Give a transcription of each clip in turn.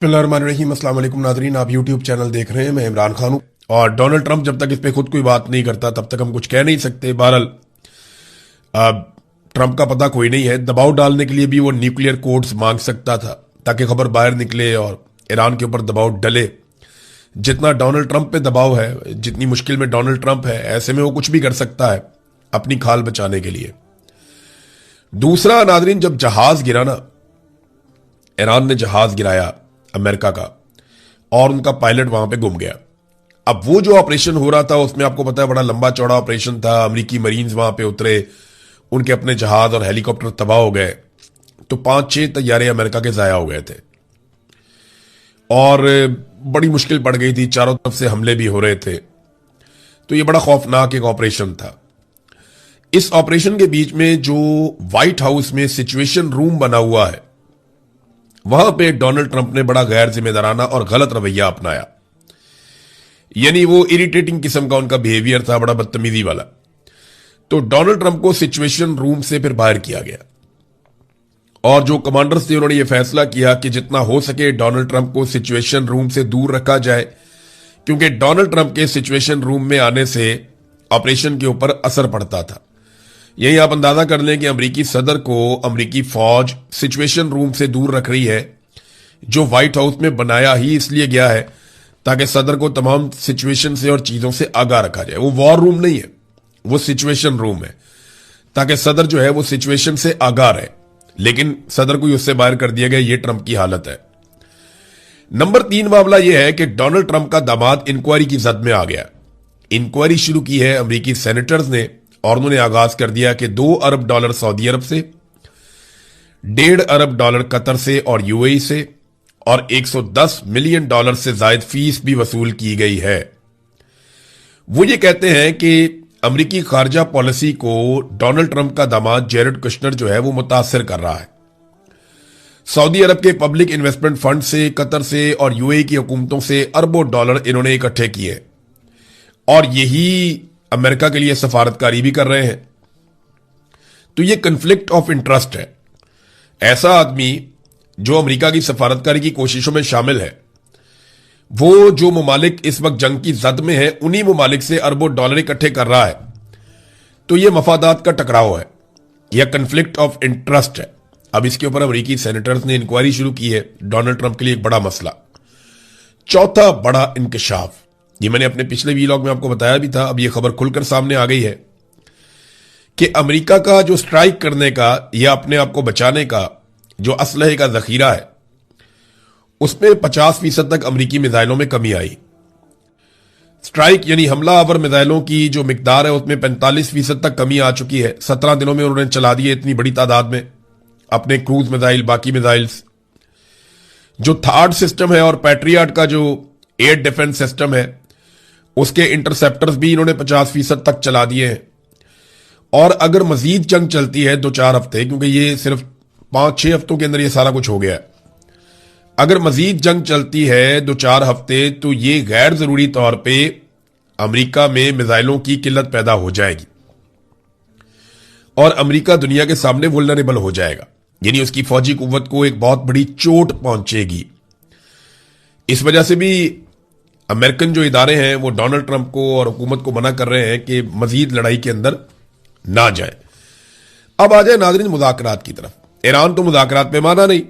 बिस्मिल्लाहिर्रहमानिर्रहीम। अस्सलाम वालेकुम नाज़रीन, आप यूट्यूब चैनल देख रहे हैं। मैं इमरान खान हूं और डोनाल्ड ट्रंप जब तक इस पे खुद कोई बात नहीं करता तब तक हम कुछ कह नहीं सकते। बहरहाल ट्रंप का पता कोई नहीं है। दबाव डालने के लिए भी वो न्यूक्लियर कोड्स मांग सकता था ताकि खबर बाहर निकले और ईरान के ऊपर दबाव डले। जितना डोनाल्ड ट्रंप पे दबाव है, जितनी मुश्किल में डोनाल्ड ट्रंप है, ऐसे में वो कुछ भी कर सकता है अपनी खाल बचाने के लिए। दूसरा नाज़रीन, जब जहाज गिरा ना, ईरान ने जहाज गिराया अमेरिका का और उनका पायलट वहां पे गुम गया। अब वो जो ऑपरेशन हो रहा था उसमें आपको पता है बड़ा लंबा चौड़ा ऑपरेशन था। अमेरिकी मरीन्स वहां पे उतरे, उनके अपने जहाज और हेलीकॉप्टर तबाह हो गए, तो 5-6 तैयारे अमेरिका के जाया हो गए थे और बड़ी मुश्किल पड़ गई थी। चारों तरफ से हमले भी हो रहे थे, तो ये बड़ा खौफनाक एक ऑपरेशन था। इस ऑपरेशन के बीच में जो व्हाइट हाउस में सिचुएशन रूम बना हुआ है, वहां पे डोनाल्ड ट्रंप ने बड़ा गैर जिम्मेदाराना और गलत रवैया अपनाया। यानी वो इरिटेटिंग किस्म का उनका बिहेवियर था, बड़ा बदतमीजी वाला। तो डोनाल्ड ट्रंप को सिचुएशन रूम से फिर बाहर किया गया और जो कमांडर्स थे उन्होंने ये फैसला किया कि जितना हो सके डोनाल्ड ट्रंप को सिचुएशन रूम से दूर रखा जाए, क्योंकि डोनाल्ड ट्रंप के सिचुएशन रूम में आने से ऑपरेशन के ऊपर असर पड़ता था। यही आप अंदाजा कर लें कि अमेरिकी सदर को अमेरिकी फौज सिचुएशन रूम से दूर रख रही है, जो व्हाइट हाउस में बनाया ही इसलिए गया है ताकि सदर को तमाम सिचुएशन से और चीजों से आगाह रखा जाए। वो वॉर रूम नहीं है, वो सिचुएशन रूम है, ताकि सदर जो है वो सिचुएशन से आगाह रहे। लेकिन सदर को उससे बाहर कर दिया गया। ये ट्रंप की हालत है। नंबर 3 मामला यह है कि डोनाल्ड ट्रंप का दामाद इंक्वायरी की जद में आ गया। इंक्वायरी शुरू की है अमेरिकी सेनेटर्स ने और उन्होंने आगाज कर दिया कि $2 अरब सऊदी अरब से, $1.5 अरब कतर से और यूएई से और $110 मिलियन से जायद फीस भी वसूल की गई है। वो ये कहते हैं कि अमेरिकी खारजा पॉलिसी को डोनाल्ड ट्रंप का दामाद जेरेड कुशनर जो है वो मुतासर कर रहा है। सऊदी अरब के पब्लिक इन्वेस्टमेंट फंड से, कतर से और यूएई की हुकूमतों से अरबों डॉलर इन्होंने इकट्ठे किए और यही अमेरिका के लिए सफारतकारी भी कर रहे हैं। तो ये कन्फ्लिक्ट ऑफ इंटरेस्ट है। ऐसा आदमी जो अमेरिका की सफारतकारी की कोशिशों में शामिल है, वो जो ममालिक इस वक्त जंग की जद में है, उन्हीं ममालिक से अरबों डॉलर इकट्ठे कर रहा है। तो ये मफादात का टकराव है, यह कन्फ्लिक्ट ऑफ इंटरेस्ट है। अब इसके ऊपर अमेरिकी सेनेटर्स ने इंक्वायरी शुरू की है। डोनाल्ड ट्रंप के लिए एक बड़ा मसला। चौथा बड़ा इंकशाफ, ये मैंने अपने पिछले वीलॉग में आपको बताया भी था, अब ये खबर खुलकर सामने आ गई है कि अमेरिका का जो स्ट्राइक करने का या अपने आप को बचाने का जो असलहे का जखीरा है, उसमें 50% तक अमेरिकी मिसाइलों में कमी आई। स्ट्राइक यानी हमला आवर मिसाइलों की जो मिकदार है उसमें 45% तक कमी आ चुकी है। 17 दिनों में उन्होंने चला दिए इतनी बड़ी तादाद में अपने क्रूज मिसाइल, बाकी मिसाइल्स। जो थार्ड सिस्टम है और पैट्रियट का जो एयर डिफेंस सिस्टम है, उसके इंटरसेप्टर्स भी इन्होंने 50% तक चला दिए हैं। और अगर मजीद जंग चलती है 2-4 हफ्ते, क्योंकि ये सिर्फ 5-6 हफ्तों के अंदर ये सारा कुछ हो गया है, अगर मजीद जंग चलती है 2-4 हफ्ते, तो ये गैर जरूरी तौर पे अमेरिका में मिसाइलों की किल्लत पैदा हो जाएगी और अमेरिका दुनिया के सामने वुल्नरेबल हो जाएगा। यानी उसकी फौजी कुव्वत को एक बहुत बड़ी चोट पहुंचेगी। इस वजह से भी अमेरिकन जो इदारे हैं वो डोनाल्ड ट्रंप को और हुकूमत को मना कर रहे हैं कि मजीद लड़ाई के अंदर ना जाए। अब आ जाए नाज़रीन मुज़ाकरात की तरफ। ईरान तो मुज़ाकरात पे माना नहीं।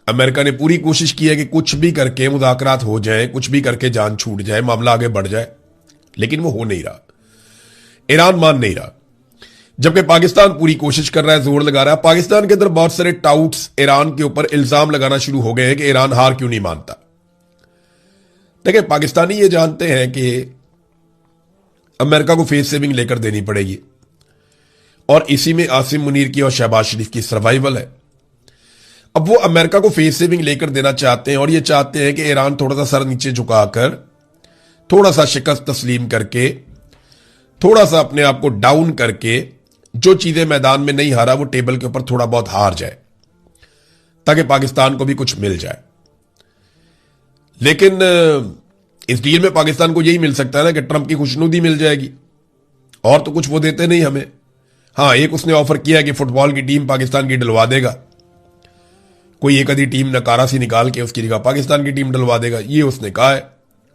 अमेरिका ने पूरी कोशिश की है कि कुछ भी करके मुज़ाकरात हो जाए, कुछ भी करके जान छूट जाए, मामला आगे बढ़ जाए, लेकिन वो हो नहीं रहा। ईरान मान नहीं रहा, जबकि पाकिस्तान पूरी कोशिश कर रहा है, जोर लगा रहा है। पाकिस्तान के अंदर बहुत सारे टाउट्स ईरान के ऊपर इल्जाम लगाना शुरू हो गए हैं कि ईरान हार क्यों नहीं मानता। देखिए, पाकिस्तानी ये जानते हैं कि अमेरिका को फेस सेविंग लेकर देनी पड़ेगी और इसी में आसिम मुनीर की और शहबाज शरीफ की सर्वाइवल है। अब वो अमेरिका को फेस सेविंग लेकर देना चाहते हैं और ये चाहते हैं कि ईरान थोड़ा सा सर नीचे झुकाकर, थोड़ा सा शिकस्त तस्लीम करके, थोड़ा सा अपने आप को डाउन करके, जो चीजें मैदान में नहीं हारा वो टेबल के ऊपर थोड़ा बहुत हार जाए, ताकि पाकिस्तान को भी कुछ मिल जाए। लेकिन इस डील में पाकिस्तान को यही मिल सकता है ना कि ट्रंप की खुशनुदी मिल जाएगी, और तो कुछ वो देते नहीं हमें। हां, एक उसने ऑफर किया कि फुटबॉल की टीम पाकिस्तान की डलवा देगा, कोई एक आधी टीम नकारा सी निकाल के उसकी जगह पाकिस्तान की टीम डलवा देगा, ये उसने कहा है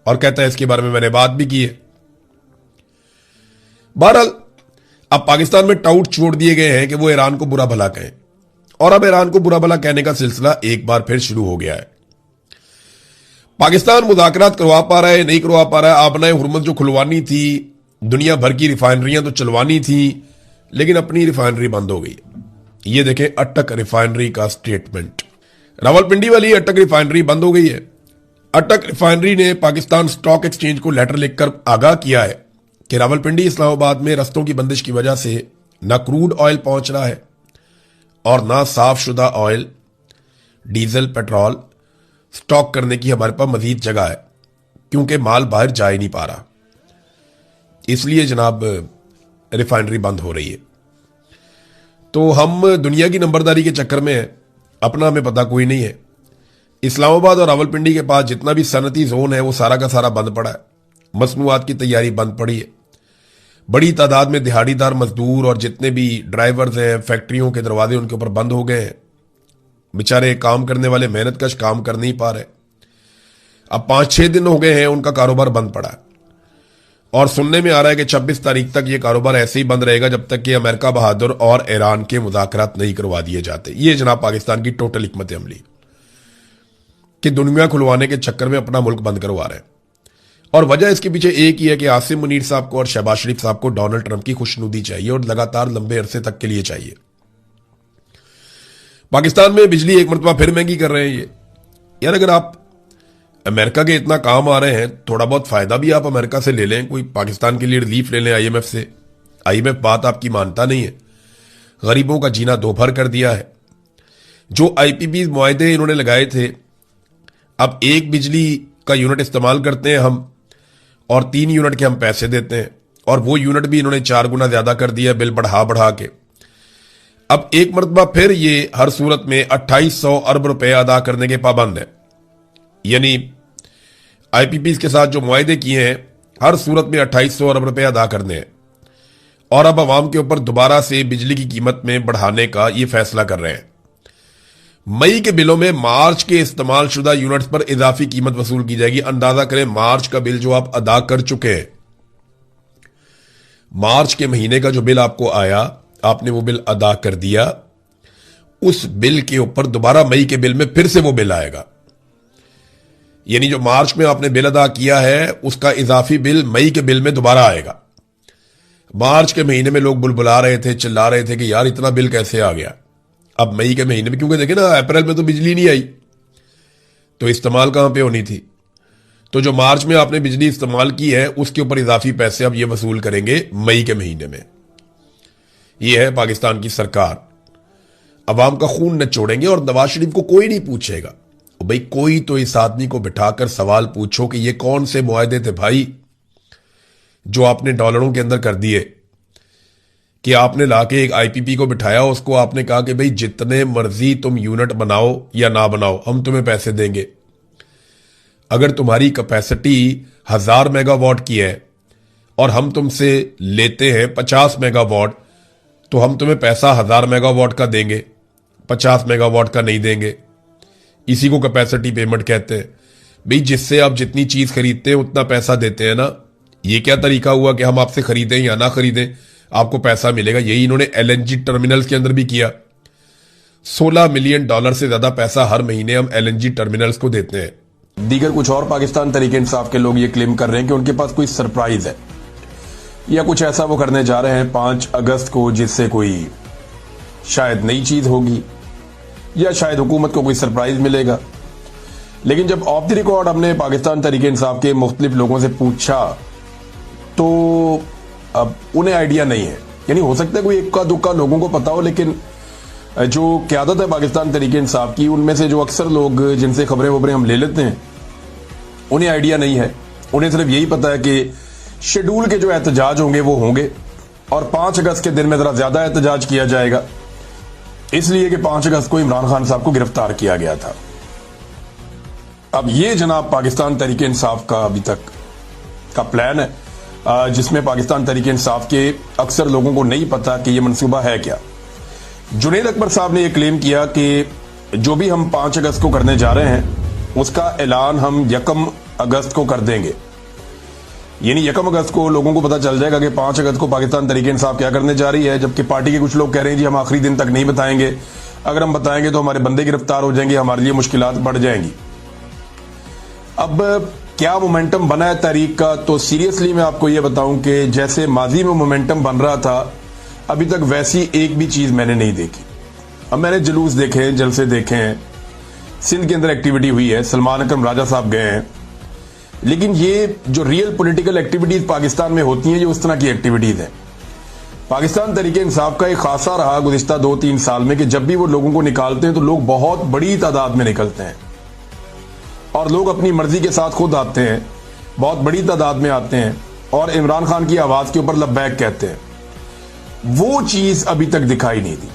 और कहता है इसके बारे में मैंने बात भी की है। बहरहाल अब पाकिस्तान में टाउट छोड़ दिए गए हैं कि वो ईरान को बुरा भला कहें, और अब ईरान को बुरा भला कहने का सिलसिला एक बार फिर शुरू हो गया है। पाकिस्तान मुज़ाकरात करवा पा रहा है, नहीं करवा पा रहा है। आपने हुर्मुज़ जो खुलवानी थी, दुनिया भर की रिफाइनरियां तो चलवानी थी, लेकिन अपनी रिफाइनरी बंद हो गई। ये देखें अटक रिफाइनरी का स्टेटमेंट, रावलपिंडी वाली अटक रिफाइनरी बंद हो गई है। अटक रिफाइनरी ने पाकिस्तान स्टॉक एक्सचेंज को लेटर लिखकर आगाह किया है कि रावलपिंडी इस्लामाबाद में रस्तों की बंदिश की वजह से ना क्रूड ऑयल पहुंच रहा है और ना साफ शुदा ऑयल, डीजल, पेट्रोल स्टॉक करने की हमारे पास मजीद जगह है, क्योंकि माल बाहर जा ही नहीं पा रहा। इसलिए जनाब रिफाइनरी बंद हो रही है। तो हम दुनिया की नंबरदारी के चक्कर में हैं, अपना हमें पता कोई नहीं है। इस्लामाबाद और रावलपिंडी के पास जितना भी सनती जोन है वो सारा का सारा बंद पड़ा है। मसनूआत की तैयारी बंद पड़ी है। बड़ी तादाद में दिहाड़ीदार मजदूर और जितने भी ड्राइवर्स हैं, फैक्ट्रियों के दरवाजे उनके ऊपर बंद हो गए हैं। बेचारे काम करने वाले मेहनतकश काम कर नहीं पा रहे। अब 5-6 दिन हो गए हैं उनका कारोबार बंद पड़ा है, और सुनने में आ रहा है कि 26 तारीख तक ये कारोबार ऐसे ही बंद रहेगा जब तक कि अमेरिका बहादुर और ईरान के मुज़ाकरात नहीं करवा दिए जाते। ये जनाब पाकिस्तान की टोटल हिकमत अमली कि दुनिया खुलवाने के चक्कर में अपना मुल्क बंद करवा रहे हैं। और वजह इसके पीछे एक ही है कि आसिम मुनीर साहब को और शहबाज शरीफ साहब को डोनाल्ड ट्रंप की खुशनुदी चाहिए, और लगातार लंबे अरसे तक के लिए चाहिए। पाकिस्तान में बिजली एक मरतबा फिर महंगी कर रहे हैं ये। यार अगर आप अमेरिका के इतना काम आ रहे हैं, थोड़ा बहुत फायदा भी आप अमेरिका से ले लें, कोई पाकिस्तान के लिए रिलीफ ले लें आईएमएफ से। आईएमएफ बात आपकी मानता नहीं है, गरीबों का जीना दोभर कर दिया है। जो आईपीपी मुआहदे इन्होंने लगाए थे, अब 1 बिजली का यूनिट इस्तेमाल करते हैं हम और 3 यूनिट के हम पैसे देते हैं, और वो यूनिट भी इन्होंने 4 गुना ज्यादा कर दिया बिल बढ़ा बढ़ा के। अब एक मरतबा फिर ये हर सूरत में 2800 अरब रुपए अदा करने के पाबंद है। यानी आईपीपी के साथ जो मुआहदे किए हैं, हर सूरत में 2800 अरब रुपए अदा करने हैं, और अब अवाम के ऊपर दोबारा से बिजली की कीमत में बढ़ाने का ये फैसला कर रहे हैं। मई के बिलों में मार्च के इस्तेमाल शुदा यूनिट्स पर इजाफी कीमत वसूल की जाएगी। अंदाजा करें मार्च का बिल जो आप अदा कर चुके हैं, मार्च के महीने का जो बिल आपको आया, आपने वो बिल अदा कर दिया, उस बिल के ऊपर दोबारा मई के बिल में फिर से वो बिल आएगा। यानी जो मार्च में आपने बिल अदा किया है उसका इजाफी बिल मई के बिल में दोबारा आएगा। मार्च के महीने में लोग बुलबुला रहे थे, चिल्ला रहे थे कि यार इतना बिल कैसे आ गया। अब मई के महीने में, क्योंकि देखे ना अप्रैल में तो बिजली नहीं आई, तो इस्तेमाल कहां पे होनी थी। तो जो मार्च में आपने बिजली इस्तेमाल की है उसके ऊपर इजाफी पैसे अब ये वसूल करेंगे मई के महीने में। ये है पाकिस्तान की सरकार। अवाम का खून नचोड़ेंगे और नवाज शरीफ को कोई नहीं पूछेगा। भाई कोई तो इस आदमी को बिठाकर सवाल पूछो कि ये कौन से मुआहदे थे भाई जो आपने डॉलरों के अंदर कर दिए, कि आपने लाके एक आईपीपी को बिठाया, उसको आपने कहा कि भाई जितने मर्जी तुम यूनिट बनाओ या ना बनाओ हम तुम्हें पैसे देंगे। अगर तुम्हारी कैपेसिटी 1000 मेगावाट की है और हम तुमसे लेते हैं 50 मेगावाट, तो हम तुम्हें पैसा 1000 मेगावाट का देंगे, 50 मेगावाट का नहीं देंगे। इसी को कैपेसिटी पेमेंट कहते हैं। भाई जिससे आप जितनी चीज खरीदते हैं उतना पैसा देते हैं ना। ये क्या तरीका हुआ कि हम आपसे खरीदें या ना खरीदें आपको पैसा मिलेगा। यही इन्होंने एलएनजी टर्मिनल्स के अंदर भी किया। $16 मिलियन से ज्यादा पैसा हर महीने हम एलएनजी टर्मिनल्स को देते हैं। दीगर कुछ और पाकिस्तान तरीके इंसाफ के लोग ये क्लेम कर रहे हैं कि उनके पास कोई सरप्राइज है या कुछ ऐसा वो करने जा रहे हैं 5 अगस्त को, जिससे कोई शायद नई चीज होगी या शायद हुकूमत को कोई सरप्राइज मिलेगा। लेकिन जब ऑफ द रिकॉर्ड हमने पाकिस्तान तरीके इंसाफ के मुख्तलिफ लोगों से पूछा तो अब उन्हें आइडिया नहीं है। यानी हो सकता है कोई इक्का दुक्का लोगों को पता हो, लेकिन जो क्यादत है पाकिस्तान तरीके इंसाफ की, उनमें से जो अक्सर लोग जिनसे खबरें वबरें हम ले लेते हैं, उन्हें आइडिया नहीं है। उन्हें सिर्फ यही पता है कि शेड्यूल के जो एहतजाज होंगे वो होंगे और 5 अगस्त के दिन में जरा ज्यादा एहतजाज किया जाएगा, इसलिए कि 5 अगस्त को इमरान खान साहब को गिरफ्तार किया गया था। अब ये जनाब पाकिस्तान तरीके इंसाफ का अभी तक का प्लान है, जिसमें पाकिस्तान तरीके इंसाफ के अक्सर लोगों को नहीं पता कि ये मंसूबा है क्या। जुनैद अकबर साहब ने यह क्लेम किया कि जो भी हम 5 अगस्त को करने जा रहे हैं उसका ऐलान हम 1 अगस्त को कर देंगे। यानी 1 अगस्त को लोगों को पता चल जाएगा कि 5 अगस्त को पाकिस्तान तहरीक इंसाफ क्या करने जा रही है, जबकि पार्टी के कुछ लोग कह रहे हैं जी हम आखिरी दिन तक नहीं बताएंगे, अगर हम बताएंगे तो हमारे बंदे गिरफ्तार हो जाएंगे, हमारे लिए मुश्किलात बढ़ जाएंगी। अब क्या मोमेंटम बना है तहरीक का, तो सीरियसली मैं आपको यह बताऊं कि जैसे माजी में मोमेंटम बन रहा था अभी तक वैसी एक भी चीज मैंने नहीं देखी। अब मैंने जुलूस देखे हैं, जलसे देखे हैं, सिंध के अंदर एक्टिविटी हुई है, सलमान अकरम राजा साहब गए हैं, लेकिन ये जो रियल पॉलिटिकल एक्टिविटीज पाकिस्तान में होती हैं ये उस तरह की एक्टिविटीज हैं। पाकिस्तान तहरीक इंसाफ का एक खासा रहा गुज़िश्ता 2-3 साल में कि जब भी वो लोगों को निकालते हैं तो लोग बहुत बड़ी तादाद में निकलते हैं और लोग अपनी मर्जी के साथ खुद आते हैं, बहुत बड़ी तादाद में आते हैं और इमरान खान की आवाज के ऊपर लब्बैक कहते हैं। वो चीज अभी तक दिखाई नहीं दी।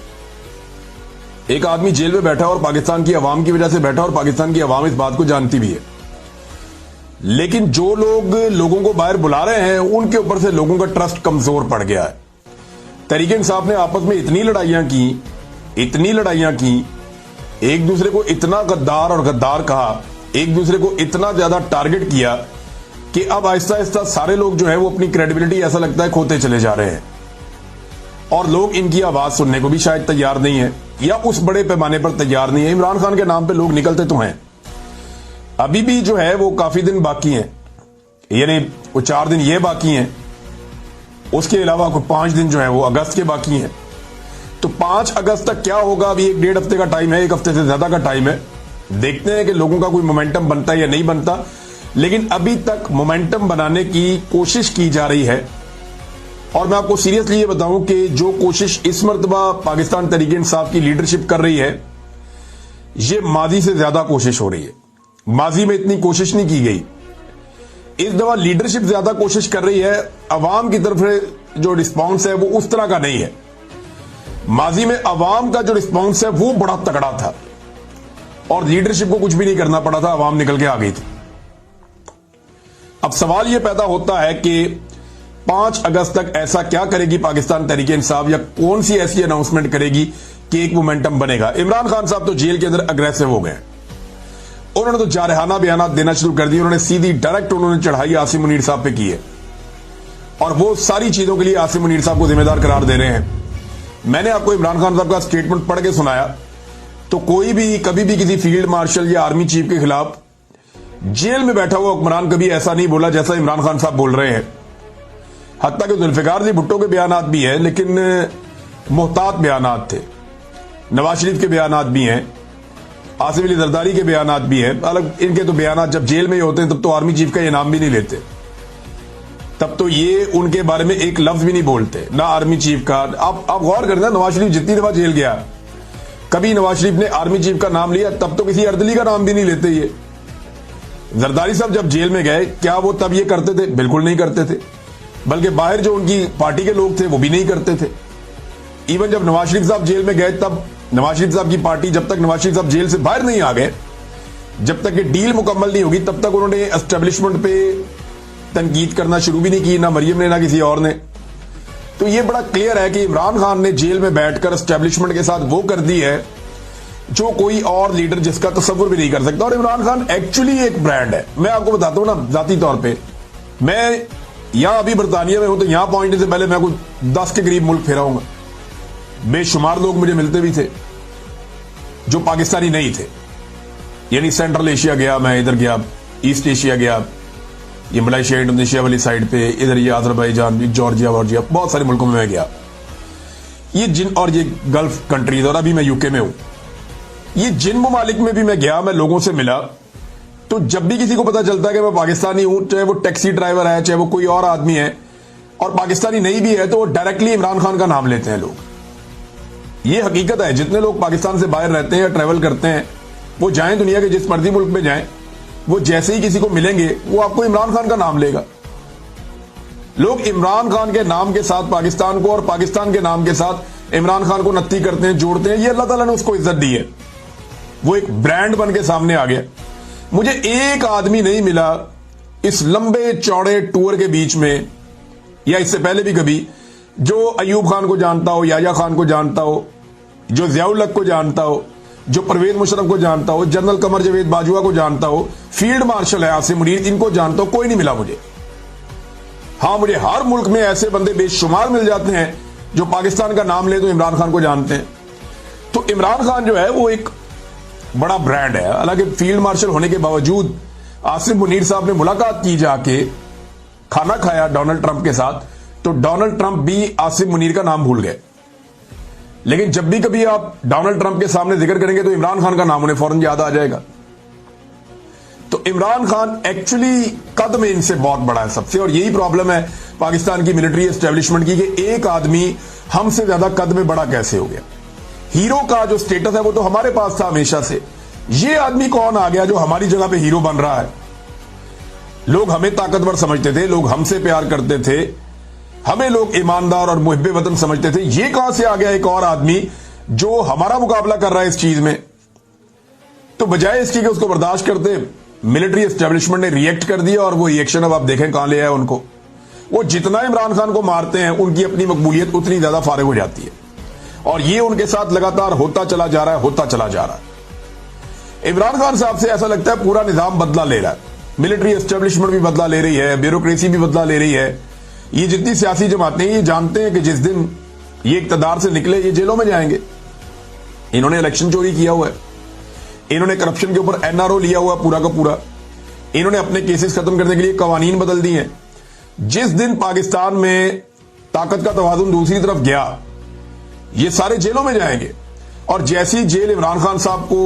एक आदमी जेल में बैठा और पाकिस्तान की आवाम की वजह से बैठा और पाकिस्तान की आवाम इस बात को जानती भी है, लेकिन जो लोग लोगों को बाहर बुला रहे हैं उनके ऊपर से लोगों का ट्रस्ट कमजोर पड़ गया है। तहरीक इंसाफ ने आपस में इतनी लड़ाइयां की, एक दूसरे को इतना गद्दार और गद्दार कहा, एक दूसरे को इतना ज्यादा टारगेट किया कि अब आहिस्ता आहिस्ता सारे लोग जो है वो अपनी क्रेडिबिलिटी ऐसा लगता है खोते चले जा रहे हैं और लोग इनकी आवाज सुनने को भी शायद तैयार नहीं है या उस बड़े पैमाने पर तैयार नहीं है। इमरान खान के नाम पे लोग निकलते तो हैं, अभी भी जो है वो काफी दिन बाकी हैं, यानी वो 4 दिन ये बाकी हैं, उसके अलावा कोई 5 दिन जो है वो अगस्त के बाकी हैं। तो 5 अगस्त तक क्या होगा, अभी 1-1.5 हफ्ते का टाइम है, 1 हफ्ते से ज्यादा का टाइम है। देखते हैं कि लोगों का कोई मोमेंटम बनता है या नहीं बनता, लेकिन अभी तक मोमेंटम बनाने की कोशिश की जा रही है। और मैं आपको सीरियसली ये बताऊं कि जो कोशिश इस मर्तबा पाकिस्तान तहरीक इंसाफ की लीडरशिप कर रही है ये माजी से ज्यादा कोशिश हो रही है। माजी में इतनी कोशिश नहीं की गई, इस दफा लीडरशिप ज्यादा कोशिश कर रही है। अवाम की तरफ से जो रिस्पांस है वो उस तरह का नहीं है। माजी में अवाम का जो रिस्पांस है वो बड़ा तगड़ा था और लीडरशिप को कुछ भी नहीं करना पड़ा था, अवाम निकल के आ गई थी। अब सवाल यह पैदा होता है कि 5 अगस्त तक ऐसा क्या करेगी पाकिस्तान तहरीक इंसाफ, या कौन सी ऐसी अनाउंसमेंट करेगी कि एक मोमेंटम बनेगा। इमरान खान साहब तो जेल के अंदर अग्रेसिव हो गए, उन्होंने तो जारहाना बयान देना शुरू कर दिए, उन्होंने सीधी डायरेक्ट उन्होंने चढ़ाई आसिम मुनीर साहब पे की है और वो सारी चीजों के लिए आसिम मुनीर साहब को जिम्मेदार करार दे रहे हैं। मैंने आपको इमरान खान साहब का स्टेटमेंट पढ़ के सुनाया, तो कोई भी कभी भी किसी फील्ड मार्शल या आर्मी चीफ के खिलाफ जेल में बैठा हुआ हुक्मरान कभी ऐसा नहीं बोला जैसा इमरान खान साहब बोल रहे हैं। हत्ता कि जुल्फिकार जी भुट्टो के बयानात भी है, लेकिन मोहतात बयानात थे। नवाज शरीफ के बयानात भी हैं, आसिफ अली जरदारी के बयानात भी हैं। अलग इनके तो बयानात जब जेल में ही होते हैं तब तो आर्मी चीफ का ये नाम भी नहीं लेते, तब तो ये उनके बारे में एक लफ्ज भी नहीं बोलते, ना आर्मी चीफ का। आप गौर करना, नवाज शरीफ जितनी दफा जेल गया कभी नवाज शरीफ ने आर्मी चीफ का नाम लिया? तब तो किसी अर्दली का नाम भी नहीं लेते ये। जरदारी साहब जब जेल में गए क्या वो तब ये करते थे? बिल्कुल नहीं करते थे, बल्कि बाहर जो उनकी पार्टी के लोग थे वो भी नहीं करते थे। इवन जब नवाज शरीफ साहब जेल में गए तब नवाज शरीफ साहब की पार्टी, जब तक नवाज शरीफ साहब जेल से बाहर नहीं आ गए, जब तक ये डील मुकम्मल नहीं होगी तब तक उन्होंने एस्टेब्लिशमेंट पे तनकीद करना शुरू भी नहीं की, ना मरियम ने ना किसी और ने। तो ये बड़ा क्लियर है कि इमरान खान ने जेल में बैठकर एस्टेब्लिशमेंट के साथ वो कर दी है जो कोई और लीडर जिसका तस्वुर भी नहीं कर सकता। और इमरान खान एक्चुअली एक ब्रांड है। मैं आपको बताता हूं ना, जाती तौर पर मैं यहां अभी बरतानिया में हूं तो यहां पहुंचने से पहले मैं कुछ 10 के करीब मुल्क फेरा हूंगा। बेशुमार लोग मुझे मिलते भी थे जो पाकिस्तानी नहीं थे, यानी सेंट्रल एशिया गया, मैं इधर गया, ईस्ट एशिया गया, ये मलेशिया इंडोनेशिया वाली साइड पे, इधर ये अजरबैजान, जॉर्जिया, बहुत सारे मुल्कों में मैं गया। ये और ये गल्फ कंट्रीज, और अभी मैं यूके में हूं। ये जिन ममालिक में भी मैं गया, मैं लोगों से मिला, तो जब भी किसी को पता चलता है कि मैं पाकिस्तानी हूं, चाहे वो टैक्सी ड्राइवर है, चाहे वो कोई और आदमी है, और पाकिस्तानी नहीं भी है, तो वो डायरेक्टली इमरान खान का नाम लेते हैं लोग। ये हकीकत है। जितने लोग पाकिस्तान से बाहर रहते हैं या ट्रैवल करते हैं, वो जाएं दुनिया के जिस मर्जी मुल्क में जाएं, वो जैसे ही किसी को मिलेंगे वो आपको इमरान खान का नाम लेगा। लोग इमरान खान के नाम के साथ पाकिस्तान को और पाकिस्तान के नाम के साथ इमरान खान को नत्ती करते हैं, जोड़ते हैं। ये अल्लाह ताला ने उसको इज्जत दी है, वो एक ब्रांड बन के सामने आ गया। मुझे एक आदमी नहीं मिला इस लंबे चौड़े टूर के बीच में या इससे पहले भी कभी जो अयूब खान को जानता हो, याया खान को जानता हो, जो ज़ियाउल हक को जानता हो, जो परवेज मुशर्रफ को जानता हो, जनरल कमर जावेद बाजवा को जानता हो, फील्ड मार्शल है आसिम मुनीर, इनको जानता हो, कोई नहीं मिला मुझे। हां, मुझे हर मुल्क में ऐसे बंदे बेशुमार मिल जाते हैं जो पाकिस्तान का नाम ले तो इमरान खान को जानते हैं। तो इमरान खान जो है वो एक बड़ा ब्रांड है। हालांकि फील्ड मार्शल होने के बावजूद आसिम मुनीर साहब ने मुलाकात की, जाके खाना खाया डोनाल्ड ट्रंप के साथ, तो डोनाल्ड ट्रंप भी आसिम मुनीर का नाम भूल गए। लेकिन जब भी कभी आप डोनाल्ड ट्रंप के सामने जिक्र करेंगे तो इमरान खान का नाम उन्हें फौरन याद आ जाएगा। तो इमरान खान एक्चुअली कद में इनसे बहुत बड़ा है सबसे, और यही प्रॉब्लम है पाकिस्तान की मिलिट्री एस्टेब्लिशमेंट की कि एक आदमी हमसे ज्यादा कद में बड़ा कैसे हो गया। हीरो का जो स्टेटस है वो तो हमारे पास था हमेशा से, ये आदमी कौन आ गया जो हमारी जगह पे हीरो बन रहा है। लोग हमें ताकतवर समझते थे, लोग हमसे प्यार करते थे, हमें लोग ईमानदार और मुहिब्बे वतन समझते थे। ये कहां से आ गया एक और आदमी जो हमारा मुकाबला कर रहा है इस चीज में। तो बजाय इसकी कि उसको बर्दाश्त करते, मिलिट्री एस्टेब्लिशमेंट ने रिएक्ट कर दिया, और वो रिएक्शन अब आप देखें कहां ले आए उनको। वो जितना इमरान खान को मारते हैं उनकी अपनी मकबूलियत उतनी ज्यादा फारिग हो जाती है, और ये उनके साथ लगातार होता चला जा रहा है। इमरान खान साहब से ऐसा लगता है पूरा निजाम बदला ले रहा है, मिलिट्री एस्टेब्लिशमेंट भी बदला ले रही है, ब्यूरोक्रेसी भी बदला ले रही है। ये जितनी सियासी जमातें ये जानते हैं कि जिस दिन ये इक्तदार से निकले ये जेलों में जाएंगे। इन्होंने इलेक्शन चोरी किया हुआ है, इन्होंने करप्शन के ऊपर एनआरओ लिया हुआ पूरा का पूरा, इन्होंने अपने केसेस खत्म करने के लिए कवानीन बदल दिए हैं। जिस दिन पाकिस्तान में ताकत का तवाजुन दूसरी तरफ गया, ये सारे जेलों में जाएंगे। और जैसी जेल इमरान खान साहब को